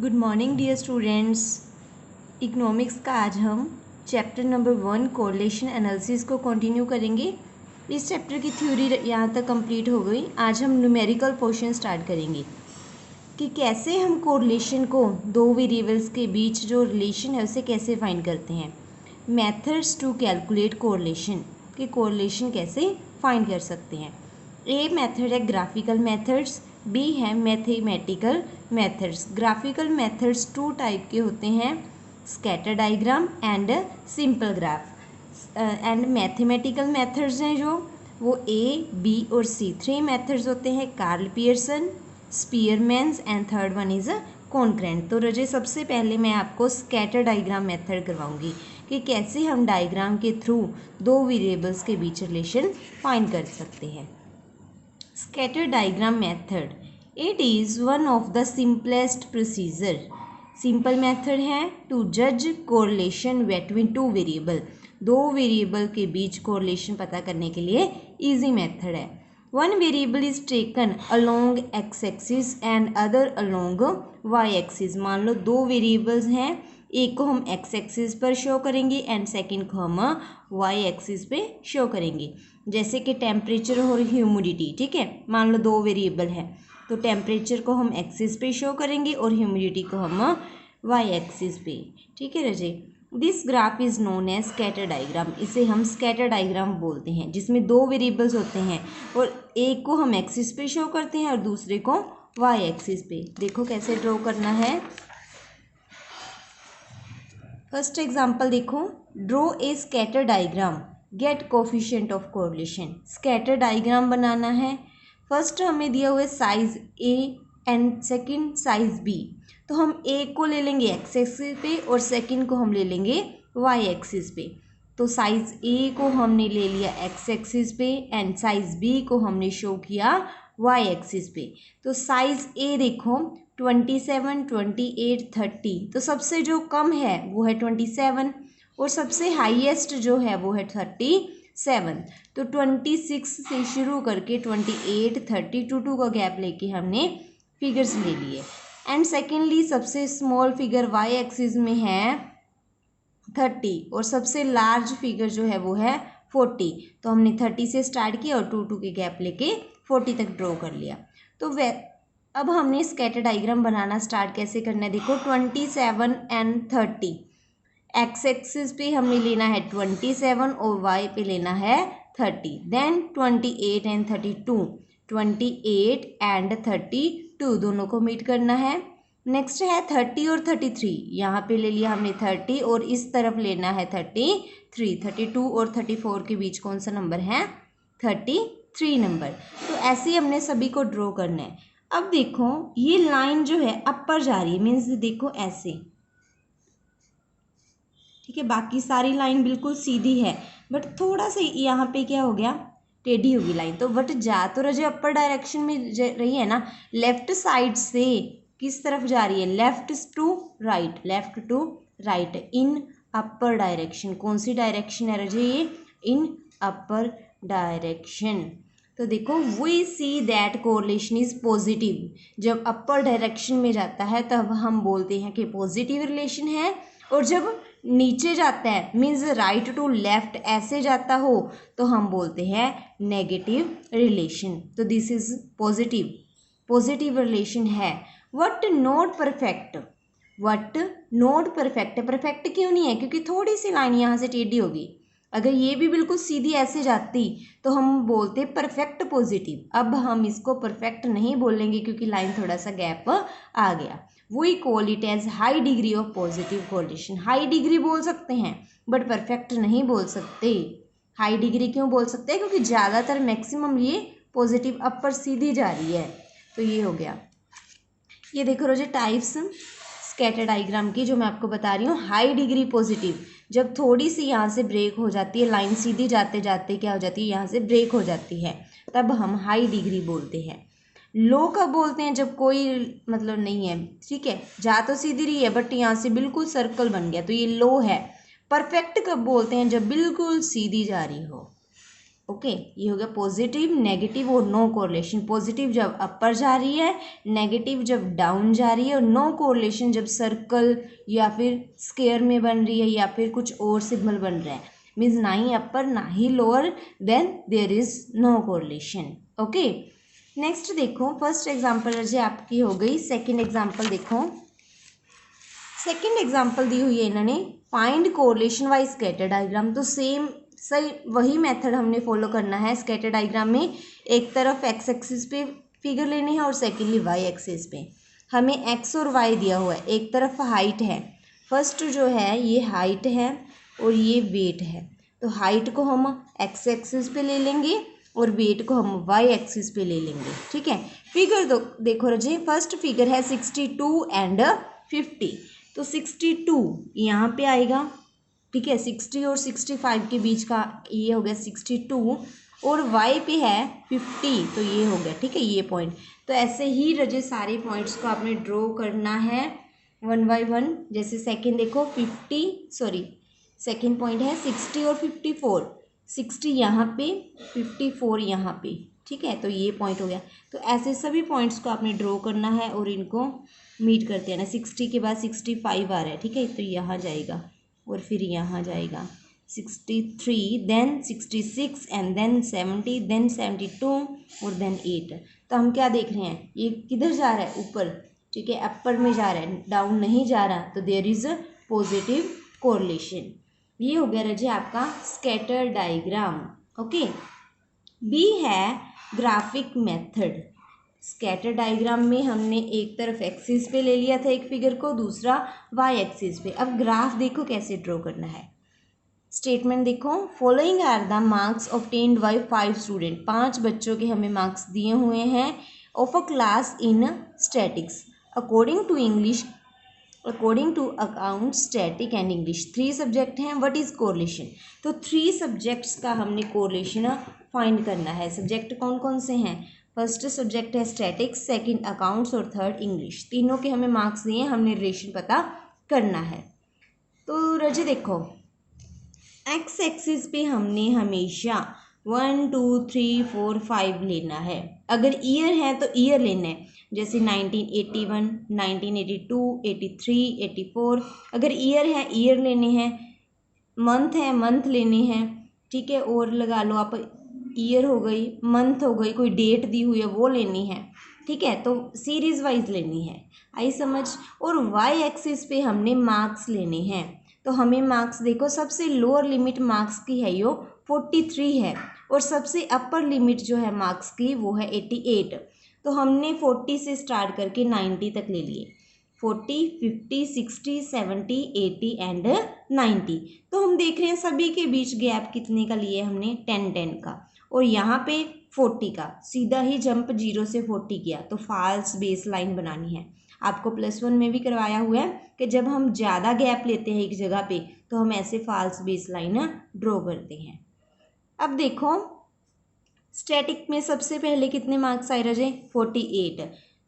Good morning dear students. Economics का आज हम चैप्टर नंबर 1 कोरिलेशन एनालिसिस को कंटिन्यू करेंगे। इस चैप्टर की थ्योरी यहाँ तक कंप्लीट हो गई। आज हम न्यूमेरिकल पोर्शन स्टार्ट करेंगे कि कैसे हम कोरिलेशन को दो वेरिएबल्स के बीच जो रिलेशन है उसे कैसे फाइंड करते हैं। मेथड्स टू कैलकुलेट कोरिलेशन कि कोरिलेशन कैसे फाइंड कर सकते हैं। ए मेथड है ग्राफिकल मेथड्स, बी है mathematical methods. Graphical methods two type के होते हैं, scatter diagram and simple graph. And mathematical methods हैं जो वो ए, बी और सी, थ्री मेथड्स होते हैं, Karl Pearson, Spearman's and third one is concurrent. तो रजे सबसे पहले मैं आपको स्कैटर डायग्राम मेथड करवाऊंगी कि कैसे हम डायग्राम के थ्रू दो वेरिएबल्स के बीच रिलेशन फाइंड कर सकते हैं। Scatter diagram method, it is one of the simplest procedure. Simple method है टू जज कोरिलेशन बिटवीन टू वेरिएबल, दो वेरिएबल के बीच कोरिलेशन पता करने के लिए इजी मेथड है। One variable is taken along X axis and other along Y axis. मान लो दो वेरिएबल्स हैं, एक को हम एक्स एक्सिस पर शो करेंगे एंड सेकंड को हम वाई एक्सिस पे शो करेंगे। जैसे कि टेम्परेचर और ह्यूमिडिटी, ठीक है, मान लो दो वेरिएबल है तो टेम्परेचर को हम एक्सिस पे शो करेंगे और ह्यूमिडिटी को हम वाई एक्सिस पे, ठीक है रजे। This graph is known as scatter diagram. इसे हम स्कैटर डायग्राम बोलते हैं जिसमें दो वेरिएबल्स होते हैं और एक को हम एक्सिस पे शो करते हैं और दूसरे को वाई एक्सिस पे। देखो कैसे ड्रॉ करना है। फर्स्ट एग्जाम्पल देखो, draw a scatter diagram, get coefficient of correlation. Scatter diagram बनाना है। फर्स्ट हमें दिया हुआ है size A and second size B. तो हम ए को ले लेंगे एक्स एक्सिस पे और सेकंड को हम ले लेंगे वाई एक्सिस पे। तो साइज ए को हमने ले लिया एक्स एक्सिस पे एंड साइज बी को हमने शो किया वाई एक्सिस पे। तो साइज ए देखो 27, 28, 30, तो सबसे जो कम है वो है 27 और सबसे हाईएस्ट जो है वो है 37। तो 26 से शुरू करके 28, 30, 2 का गैप लेके हमने फिगर्स ले लिए। एंड सेकेंडली सबसे स्मॉल फिगर वाई एक्सिस में है 30 और सबसे लार्ज फिगर जो है वो है 40। तो हमने 30 से स्टार्ट किया और 2 के गैप लेके 40 तक ड्रॉ कर लिया। तो अब हमने स्कैटर डायग्राम बनाना स्टार्ट कैसे करना है। देखो 27 एंड 30, एक्स एक्सिस पे हमने लेना है 27 और वाई पे लेना है 30। देन 28 एंड 32, 28 एंड 32 दोनों को मीट करना है। नेक्स्ट है 30 और 33, यहाँ पे ले लिया हमने 30 और इस तरफ लेना है 33। 32 और 34 के बीच कौन सा नंबर है, 33 नंबर। तो ऐसे ही हमने सभी को ड्रॉ करना है। अब देखो ये लाइन जो है अपर जा रही है, मीन्स देखो ऐसे, ठीक है, बाकी सारी लाइन बिल्कुल सीधी है बट थोड़ा सा यहाँ पे क्या हो गया, टेढ़ी होगी लाइन। तो बट जा तो रजे अपर डायरेक्शन में रही है ना, लेफ्ट साइड से किस तरफ जा रही है, left to right, left to right in upper direction. कौन सी डायरेक्शन है रजे ये, इन अपर डायरेक्शन। तो देखो we see that correlation is positive. जब अपर डायरेक्शन में जाता है तब हम बोलते हैं कि पॉजिटिव रिलेशन है, और जब नीचे जाता है मीन्स राइट टू लेफ्ट ऐसे जाता हो तो हम बोलते हैं नेगेटिव रिलेशन। तो this is positive, positive relation है। But not perfect, but not perfect, perfect क्यों नहीं है, क्योंकि थोड़ी सी लाइन यहाँ से टेढ़ी होगी। अगर ये भी बिल्कुल सीधी ऐसे जाती तो हम बोलते परफेक्ट पॉजिटिव। अब हम इसको परफेक्ट नहीं बोलेंगे क्योंकि लाइन थोड़ा सा गैप आ गया। We call it as high degree of positive correlation. High degree बोल सकते हैं बट परफेक्ट नहीं बोल सकते। हाई डिग्री क्यों बोल सकते हैं, क्योंकि ज़्यादातर मैक्सिमम ये पॉजिटिव अपर सीधी जा रही है। तो ये हो गया। ये देखो रोजे टाइप्स स्कैटर डायग्राम की जो मैं आपको बता रही हूँ। हाई डिग्री पॉजिटिव, जब थोड़ी सी यहाँ से ब्रेक हो जाती है, लाइन सीधी जाते जाते क्या हो जाती है, यहाँ से ब्रेक हो जाती है, तब हम हाई डिग्री बोलते हैं। लो कब बोलते हैं, जब कोई मतलब नहीं है, ठीक है, जा तो सीधी रही है बट यहाँ से बिल्कुल सर्कल बन गया, तो ये लो है। परफेक्ट कब बोलते हैं, जब बिल्कुल सीधी जा रही हो। ओके, ये हो गया पॉजिटिव, नेगेटिव और नो कोरिलेशन। पॉजिटिव जब अपर जा रही है, नेगेटिव जब डाउन जा रही है, और नो कोरिलेशन जब सर्कल या फिर स्क्वायर में बन रही है या फिर कुछ और सिग्नल बन रहा है, मीन्स ना ही अपर ना ही lower, then there is no correlation. Okay, next देखो, फर्स्ट एग्जांपल रजे आपकी हो गई। सेकंड एग्जांपल देखो, सेकंड एग्जांपल दी हुई है इन्होंने, find correlation by scatter diagram. तो सेम सही वही मेथड हमने फॉलो करना है। स्कैटर डायग्राम में एक तरफ एक्स एक्सिस पे फिगर लेनी है और सेकेंडली वाई एक्सिस पे। हमें एक्स और वाई दिया हुआ है, एक तरफ हाइट है, फर्स्ट जो है ये हाइट है और ये वेट है। तो हाइट को हम एक्स एक्सिस पे ले लेंगे और वेट को हम वाई एक्सिस पे ले लेंगे। ठीक है, फिगर देखो रजे, फर्स्ट फिगर है 62 एंड 50। तो 62 यहाँ पे आएगा, ठीक है, 60 और 65 के बीच का ये हो गया 62, और y पे है 50, तो ये हो गया, ठीक है, ये पॉइंट। तो ऐसे ही रजे सारे पॉइंट्स को आपने ड्रॉ करना है वन बाय वन। जैसे सेकंड देखो सेकंड पॉइंट है 60 और 54, 60 यहाँ पे, 54 यहाँ पे, ठीक है, तो ये पॉइंट हो गया। तो ऐसे सभी पॉइंट्स को आपने ड्रॉ करना है और इनको मीट करते हैं ना। 60 के बाद 65 आ रहा है, ठीक है, तो यहाँ जाएगा और फिर यहाँ जाएगा 63, देन 66 एंड देन 70, देन 72 और देन 8। तो हम क्या देख रहे हैं, ये किधर जा रहा है, ऊपर, ठीक है, अपर में जा रहा है, डाउन नहीं जा रहा। तो there is a positive correlation. ये हो गया रजे आपका स्कैटर डायग्राम। ओके, बी है ग्राफिक मेथड। स्कैटर डायग्राम में हमने एक तरफ एक्सिस पे ले लिया था एक फिगर को, दूसरा वाई एक्सिस पे। अब ग्राफ देखो कैसे ड्रॉ करना है। स्टेटमेंट देखो, following are the marks obtained by 5 student. 5 बच्चों के हमें मार्क्स दिए हुए हैं of a class in statics according to English, according to account, static and English. 3 subject हैं, व्हाट इज कोरिलेशन। तो 3 सब्जेक्ट्स का हमने कोरिलेशन फाइंड करना है। सब्जेक्ट कौन कौन से हैं, फर्स्ट सब्जेक्ट है स्टैटिक्स, सेकंड अकाउंट्स और थर्ड इंग्लिश। तीनों के हमें मार्क्स दिए, हमने रिलेशन पता करना है। तो रजे देखो, एक्स एक्सिस पे हमने हमेशा 1 2 3 4 5 लेना है। अगर ईयर है तो ईयर लेना है, जैसे 1981, 1982, 83, 84। अगर ईयर है ईयर लेने हैं, मंथ है मंथ लेने हैं, ठीक है, और लगा लो आप, ईयर हो गई, मंथ हो गई, कोई डेट दी हुई है वो लेनी है, ठीक है, तो सीरीज वाइज लेनी है। आई समझ। और वाई एक्सिस पे हमने मार्क्स लेने हैं। तो हमें मार्क्स देखो, सबसे लोअर लिमिट मार्क्स की है यो 43 है, और सबसे अपर लिमिट जो है मार्क्स की वो है 88। तो हमने 40 से स्टार्ट करके 90 तक ले लिए, 40, 50, 60, 70, 80 एंड 90। तो हम देख रहे हैं सभी के बीच गैप कितने का लिए हमने, 10 का, और यहाँ पे 40 का। सीधा ही जंप 0 से 40 किया, तो फॉल्स बेस लाइन बनानी है। आपको +1 में भी करवाया हुआ है कि जब हम ज़्यादा गैप लेते हैं एक जगह पे तो हम ऐसे फॉल्स बेस लाइन ड्रॉ करते हैं। अब देखो, स्टैटिक में सबसे पहले कितने मार्क्स आए रजे, 48।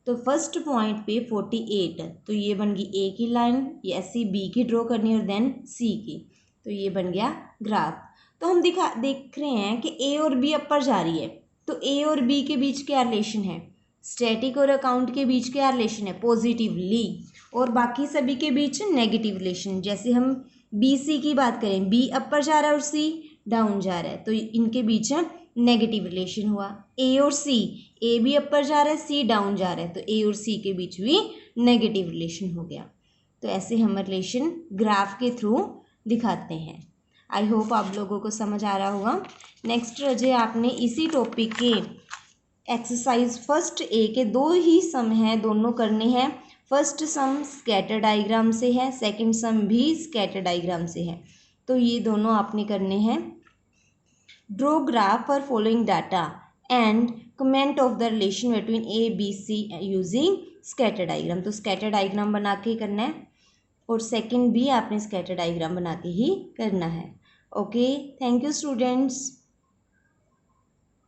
तो फर्स्ट पॉइंट पे 48, तो ये बन गई ए की लाइन, ये ऐसी बी की ड्रॉ करनी है और देन सी की, तो ये बन गया ग्राफ। तो हम देख रहे हैं कि ए और बी अपर जा रही है, तो ए और बी के बीच क्या रिलेशन है, स्टैटिक और अकाउंट के बीच क्या रिलेशन है, पॉजिटिवली, और बाकी सभी के बीच नेगेटिव रिलेशन। जैसे हम बी सी की बात करें, बी अपर जा रहा है और सी डाउन जा रहा है, तो इनके बीच नेगेटिव रिलेशन हुआ। ए और सी, ए भी अपर जा रहा है, सी डाउन जा रहा है, तो ए और सी के बीच भी नेगेटिव रिलेशन हो गया। तो ऐसे हम रिलेशन ग्राफ के थ्रू दिखाते हैं। आई होप आप लोगों को समझ आ रहा होगा। नेक्स्ट रजे आपने इसी टॉपिक के एक्सरसाइज फर्स्ट ए के 2 ही सम हैं, दोनों करने हैं। फर्स्ट सम स्कैटर डायग्राम से है, सेकंड सम भी स्कैटर डायग्राम से है, तो ये दोनों आपने करने हैं। Draw graph for following data and comment of the relation between A B C using scatter diagram. तो स्कैटर डायग्राम बना के ही करना है, और सेकंड भी आपने स्कैटर डायग्राम बना के ही करना है। Okay, thank you students.